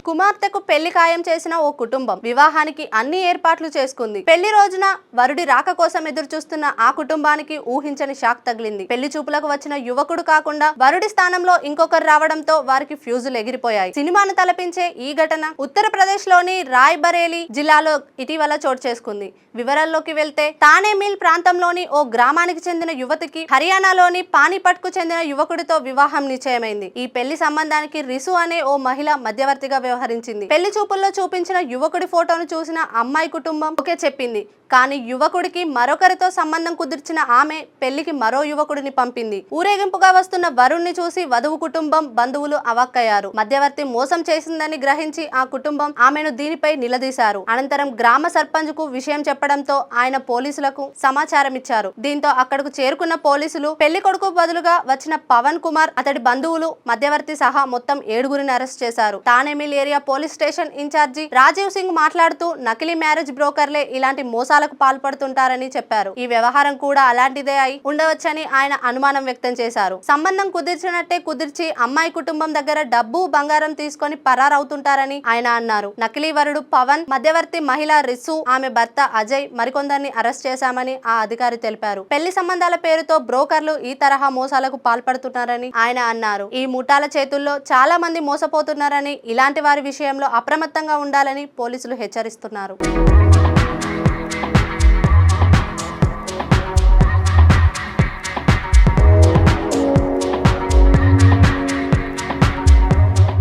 కుమార్తెకు పెళ్లి ఖాయం చేసిన ఓ కుటుంబం వివాహానికి అన్ని ఏర్పాట్లు చేసుకుంది. పెళ్లి రోజున వరుడి రాక కోసం ఎదురు చూస్తున్న ఆ కుటుంబానికి ఊహించని షాక్ తగిలింది. పెళ్లి చూపులకు వచ్చిన యువకుడు కాకుండా వరుడి స్థానంలో ఇంకొకరు రావడంతో వారికి ఫ్యూజులు ఎగిరిపోయాయి. సినిమాను తలపించే ఈ ఘటన ఉత్తరప్రదేశ్ లోని రాయ్ బరేలీ జిల్లాలో ఇటీవల చోటు చేసుకుంది. వివరాల్లోకి వెళ్తే తానే మిల్ ప్రాంతంలోని ఓ గ్రామానికి చెందిన యువతికి హర్యానాలోని పానీపట్ కు చెందిన యువకుడితో వివాహం నిశ్చయమైంది. ఈ పెళ్లి సంబంధానికి రిసు అనే ఓ మహిళ మధ్యవర్తిగా వ్యవహరించింది. పెళ్లి చూపుల్లో చూపించిన యువకుడి ఫోటోను చూసిన అమ్మాయి కుటుంబం ఓకే చెప్పింది. కానీ యువకుడికి మరొకరితో సంబంధం కుదిర్చిన ఆమె పెళ్లికి మరో యువకుడిని పంపింది. ఊరేగింపుగా వస్తున్న వరుణ్ణి చూసి వధువు కుటుంబం బంధువులు అవాక్కయ్యారు. మధ్యవర్తి మోసం చేసిందని గ్రహించి ఆ కుటుంబం ఆమెను దీనిపై నిలదీశారు. అనంతరం గ్రామ సర్పంచ్ కు విషయం చెప్పడంతో ఆయన పోలీసులకు సమాచారం ఇచ్చారు. దీంతో అక్కడకు చేరుకున్న పోలీసులు పెళ్లి కొడుకు బదులుగా వచ్చిన పవన్ కుమార్, అతడి బంధువులు, మధ్యవర్తి సహా మొత్తం 7గురిని అరెస్ట్ చేశారు. తానే mill area police station in charge Rajiv Singh మాట్లాడుతూ నకిలీ మ్యారేజ్ బ్రోకర్లే ఇలాంటి మోసాలకు పాల్పడుతుంటారని చెప్పారు. ఈ వ్యవహారం కూడా అలాంటిదే అయి ఉండవచ్చని ఆయన అనుమానం వ్యక్తం చేశారు. సంబంధం కుదిర్చినట్టే కుదిర్చి అమ్మాయి కుటుంబం దగ్గర డబ్బు బంగారం తీసుకొని పరారవుతుంటారని ఆయన అన్నారు. నకిలీ వరుడు పవన్, మధ్యవర్తి మహిళ రిసు, ఆమె భర్త అజయ్ మరికొందరిని అరెస్ట్ చేశామని ఆ అధికారి తెలిపారు. పెళ్లి సంబంధాల పేరుతో బ్రోకర్లు ఈ తరహా మోసాలకు పాల్పడుతున్నారని ఆయన అన్నారు. ఈ ముఠాల చేతుల్లో చాలా మంది మోసపోతున్నారని, ఇలాంటి వారి విషయంలో అప్రమత్తంగా ఉండాలని పోలీసులు హెచ్చరిస్తున్నారు.